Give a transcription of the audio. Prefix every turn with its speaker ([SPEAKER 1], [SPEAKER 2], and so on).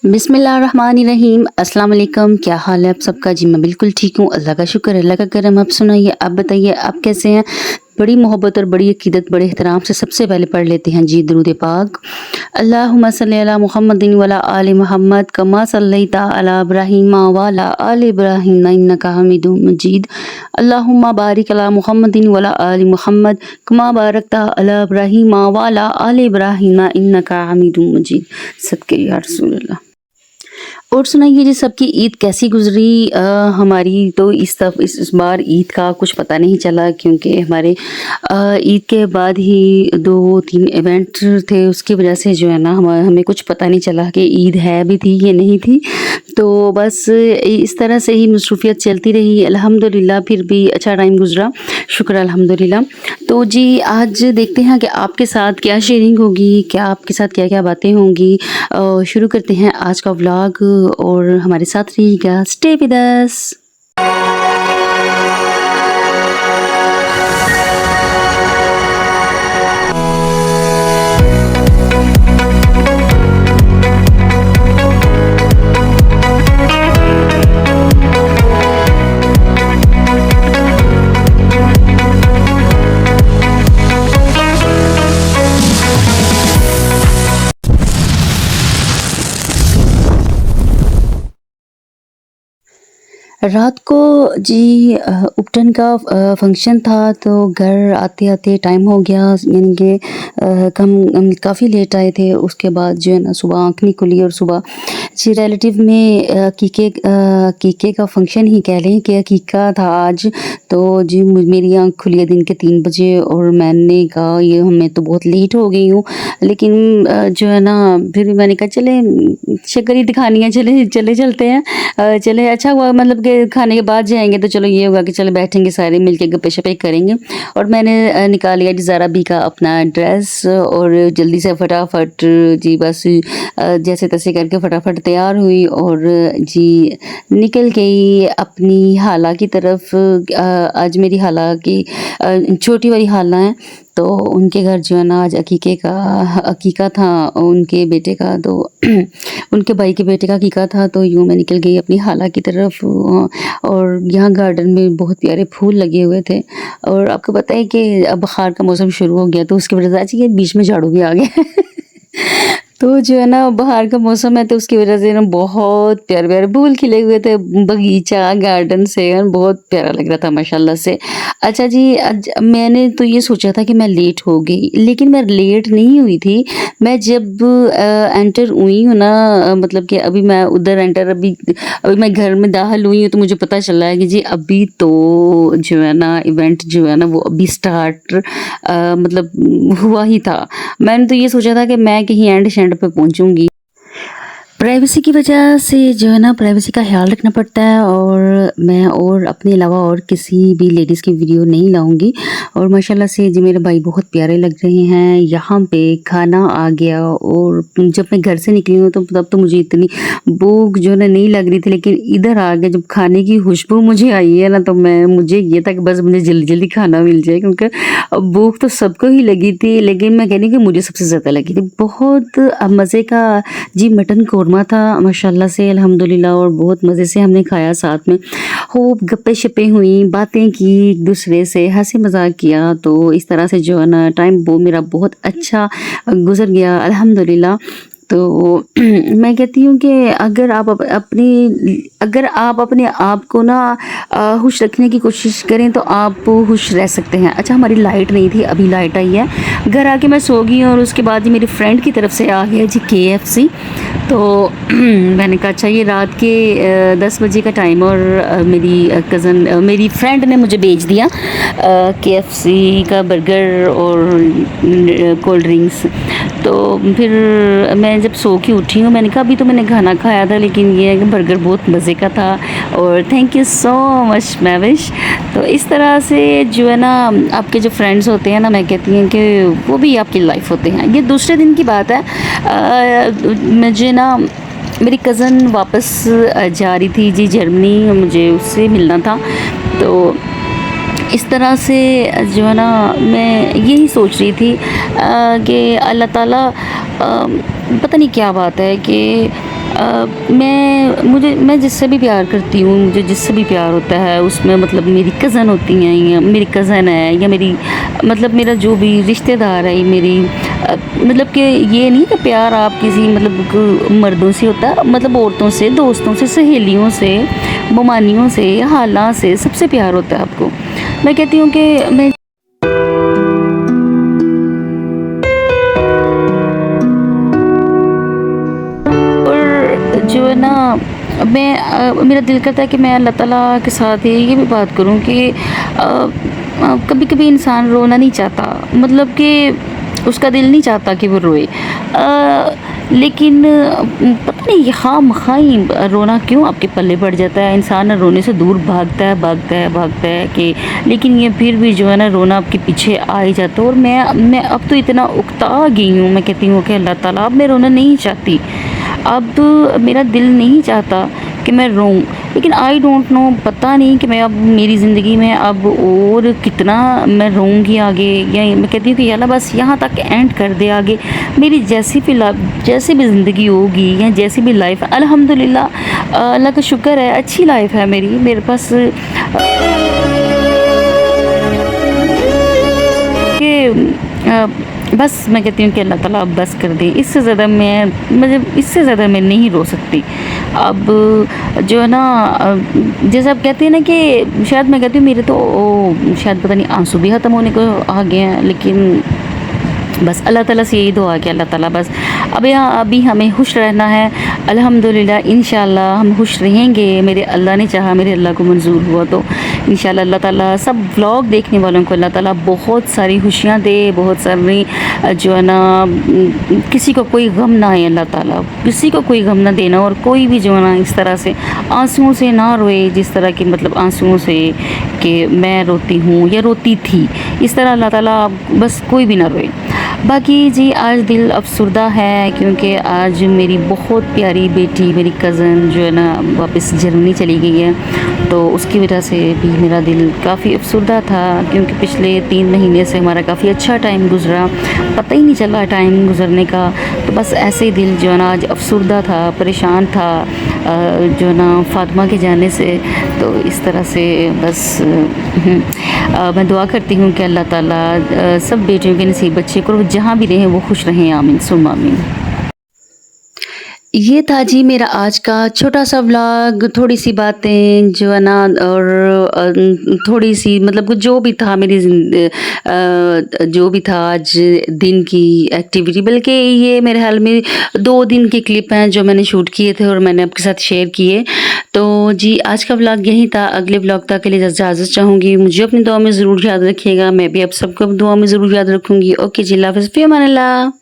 [SPEAKER 1] बिस्मिल्लाहिर्रहमानिर्रहीम। अस्सलाम वालेकुम। क्या हाल है आप सबका? जी मैं बिल्कुल ठीक हूँ, अल्लाह का शुक्र, अल्लाह का करम। आप सुनाइए, आप बताइए आप कैसे हैं? बड़ी मोहब्बत और बड़ी अकीदत, बड़े एहतराम से सबसे पहले पढ़ लेते हैं जी दुरूद पाक। अल्लाहुम्मा सल्ली अला मुहम्मदिन व अला आलि मुहम्मद कमा सल्लैता अला इब्राहीम व अला आलि इब्राहीम इन्नका हमीदुम मजीद। अल्लाहुम्मा बारिक अला मुहम्मदिन व अला आलि मुहम्मद कमा बारकता अला इब्राहीम व अला आलि इब्राहीम इन्नका हमीदुम मजीद। सदके या रसूल अल्लाह। और सुनाइए जी, सबकी ईद कैसी गुजरी? हमारी तो इस बार ईद का कुछ पता नहीं चला, क्योंकि हमारे ईद के बाद ही 2-3 इवेंट थे, उसकी वजह से जो है ना हमें कुछ पता नहीं चला कि ईद है भी थी या नहीं थी। तो बस इस तरह से ही मसरूफियत चलती रही। अल्हम्दुलिल्लाह फिर भी अच्छा टाइम गुजरा, शुक्र अल्हम्दुलिल्लाह। तो जी आज देखते हैं कि आपके साथ क्या शेयरिंग होगी, क्या आपके साथ क्या क्या बातें होंगी। शुरू करते हैं आज का व्लॉग और हमारे साथ रहिएगा। Stay with us. रात को जी उपटन का फंक्शन था, तो घर आते आते टाइम हो गया, यानी कि हम काफ़ी लेट आए थे। उसके बाद जो है ना सुबह आँख नहीं खुली, और सुबह जी रिलेटिव में अकीके का फंक्शन ही कह लें कि अकीका था आज। तो जी मेरी आँख खुली है दिन के 3 बजे, और मैंने कहा ये मैं तो बहुत लेट हो गई हूँ, लेकिन जो है ना फिर भी मैंने कहा चले शक्कर दिखानी है, चले चलते हैं। चले अच्छा हुआ, मतलब कि खाने के बाद जाएंगे तो चलो ये होगा कि चलो बैठेंगे सारे मिलके गप्पे शप्पे करेंगे। और मैंने निकाल लिया जी ज़ारा बी का अपना ड्रेस, और जल्दी से फटाफट जी बस जैसे तैसे करके फटाफट तैयार हुई और जी निकल गई अपनी हाला की तरफ। आज मेरी हाला की छोटी वाली हाला है, तो उनके घर जो है ना आज अकीका था उनके बेटे का, तो उनके भाई के बेटे का अकीका था। तो यूँ मैं निकल गई अपनी हाला की तरफ, और यहाँ गार्डन में बहुत प्यारे फूल लगे हुए थे। और आपको पता है कि अब बहार का मौसम शुरू हो गया, तो उसकी वजह से आज ये बीच में झाड़ू भी आ गया तो जो है ना बाहर का मौसम है, तो उसकी वजह से ना बहुत प्यारे प्यारे फूल खिले हुए थे, बगीचा गार्डन से बहुत प्यारा लग रहा था माशाल्लाह से। अच्छा जी, आज मैंने तो ये सोचा था कि मैं लेट हो गई, लेकिन मैं लेट नहीं हुई थी। मैं जब एंटर हुई हूँ ना, मतलब कि अभी मैं उधर अभी मैं घर में दाखिल हुई हूँ, तो मुझे पता चला है कि जी अभी तो जो है ना इवेंट जो है ना वो अभी स्टार्ट मतलब हुआ ही था। मैंने तो ये सोचा था कि मैं कहीं एंड पे पहुंचूंगी। प्राइवेसी की वजह से जो है ना प्राइवेसी का ख्याल रखना पड़ता है, और मैं और अपने अलावा और किसी भी लेडीज़ की वीडियो नहीं लाऊंगी। और माशाल्लाह से जी मेरे भाई बहुत प्यारे लग रहे हैं। यहाँ पे खाना आ गया, और जब मैं घर से निकली हूँ तो तब तो मुझे इतनी भूख जो है ना नहीं लग रही थी, लेकिन इधर आ गया जब खाने की खुशबू मुझे आई है ना, तो मुझे ये था कि बस मुझे जल्दी जल्दी खाना मिल जाए, क्योंकि भूख तो सबको ही लगी थी, लेकिन मैं कहनी कि मुझे सबसे ज़्यादा लगी थी। बहुत मज़े का जी मटन कोरमा था माशाल्लाह से अल्हम्दुलिल्लाह, और बहुत मज़े से हमने खाया। साथ में खूब गप्पे शप्पे हुई, बातें की, एक दूसरे से हंसी मजाक किया। तो इस तरह से जो है ना टाइम वो मेरा बहुत अच्छा गुजर गया अल्हम्दुलिल्लाह। तो मैं कहती हूँ कि अगर आप अपने आप को ना खुश रखने की कोशिश करें तो आप खुश रह सकते हैं। अच्छा हमारी लाइट नहीं थी, अभी लाइट आई है। घर आके मैं सो गई, और उसके बाद ही मेरी फ्रेंड की तरफ से आ गया जी KFC। तो मैंने कहा अच्छा ये रात के 10 बजे का टाइम, और मेरी फ्रेंड ने मुझे भेज दिया KFC का बर्गर और कोल्ड ड्रिंक्स। तो फिर मैं जब सो के उठी हूँ, मैंने कहा अभी तो मैंने खाना खाया था, लेकिन ये बर्गर बहुत मज़े का था, और थैंक यू सो मच मैविश। तो इस तरह से जो है ना आपके जो फ्रेंड्स होते हैं ना, मैं कहती हूँ कि वो भी आपकी लाइफ होते हैं। ये दूसरे दिन की बात है। मुझे ना मेरी कज़न वापस जा रही थी जी जर्मनी, मुझे उससे मिलना था। तो इस तरह से जो है ना मैं यही सोच रही थी कि अल्लाह ताला पता नहीं क्या बात है कि मैं जिससे भी प्यार करती हूँ, मुझे जिससे भी प्यार होता है उसमें मतलब मेरी कज़न होती हैं या मेरी कज़न है या मेरी मतलब मेरा जो भी रिश्तेदार है, मेरी मतलब कि ये नहीं कि प्यार आप किसी मतलब मर्दों से होता है, मतलब औरतों से, दोस्तों से, सहेलियों से, ममानियों से, खाला से, सबसे प्यार होता है आपको। मैं कहती हूँ कि मैं और जो है ना मेरा दिल करता है कि मैं अल्लाह ताला के साथ ये भी बात करूँ कि कभी-कभी इंसान रोना नहीं चाहता, मतलब कि उसका दिल नहीं चाहता कि वो रोए। लेकिन पता नहीं ख़ामख़ा ही रोना क्यों आपके पल्ले पड़ जाता है, इंसान रोने से दूर भागता है, भागता है, भागता है कि लेकिन ये फिर भी जो है ना रोना आपके पीछे आ ही जाता है। और मैं अब तो इतना उकता गई हूँ, मैं कहती हूँ कि अल्लाह ताला अब मैं रोना नहीं चाहती। अब मेरा दिल नहीं चाहता कि मैं रोऊँ, लेकिन आई डोंट नो, पता नहीं कि मैं अब मेरी ज़िंदगी में अब और कितना मैं रोऊँगी आगे, या मैं कहती हूँ कि अल्लाह बस यहाँ तक एंड कर दे आगे। मेरी जैसी भी ज़िंदगी होगी या जैसी भी लाइफ़ है, अल्हम्दुलिल्लाह अल्लाह का शुक्र है, अच्छी लाइफ़ है मेरी। मेरे पास कि बस मैं कहती हूँ कि अल्लाह ताला अब बस कर दे, इससे ज़्यादा इससे ज़्यादा मैं नहीं रो सकती। अब जो है ना जैसे आप कहते हैं ना कि शायद मैं कहती हूँ मेरे तो शायद पता नहीं आंसू भी ख़त्म होने को आ गए हैं, लेकिन बस अल्लाह ताला से यही दुआ कि अल्लाह ताला बस अभी हमें खुश रहना है। अल्हम्दुलिल्लाह इंशाअल्लाह हम खुश रहेंगे, मेरे अल्लाह ने चाहा, मेरे अल्लाह को मंज़ूर हुआ तो इंशाअल्लाह अल्लाह ताला सब व्लॉग देखने वालों को अल्लाह ताला बहुत सारी खुशियाँ दे, बहुत सारी जो है ना किसी को कोई गम ना आए, अल्लाह ताला किसी को कोई गम ना देना, और कोई भी जो है ना इस तरह से आँसुओं से ना रोए, जिस तरह की मतलब आँसुओं से कि मैं रोती हूँ या रोती थी, इस तरह अल्लाह ताला बस कोई भी ना रोए। बाकी जी आज दिल अफ़सरदा है क्योंकि आज मेरी बहुत प्यारी बेटी, मेरी कज़न जो है ना वापस जर्मनी चली गई है, तो उसकी वजह से भी मेरा दिल काफ़ी अफ़सरदा था, क्योंकि पिछले 3 महीने से हमारा काफ़ी अच्छा टाइम गुज़रा, पता ही नहीं चला टाइम गुज़रने का। तो बस ऐसे ही दिल जो है ना आज अफ़सरदा था, परेशान था जो है ना फ़ातिमा के जाने से। तो इस तरह से बस मैं दुआ करती हूँ कि अल्लाह ताला सब बेटियों के नसीब अच्छे करो, जहाँ भी रहें वो खुश रहें, आमीन सुम्मा आमीन। ये था जी मेरा आज का छोटा-सा व्लॉग, थोड़ी-सी बातें जो है ना, और थोड़ी-सी मतलब जो भी था जो भी था आज दिन की एक्टिविटी, बल्कि ये मेरे ख़्याल में 2 दिन के क्लिप हैं जो मैंने शूट किए थे और मैंने आपके साथ शेयर किए। तो जी आज का व्लॉग यही था, अगले व्लॉग तक के लिए इजाज़त चाहूँगी। मुझे अपनी दुआ में ज़रूर याद रखिएगा, मैं भी आप सबको दुआ में ज़रूर याद रखूँगी। ओके जी, अल्लाह हाफ़िज़, फ़ी अमान अल्लाह।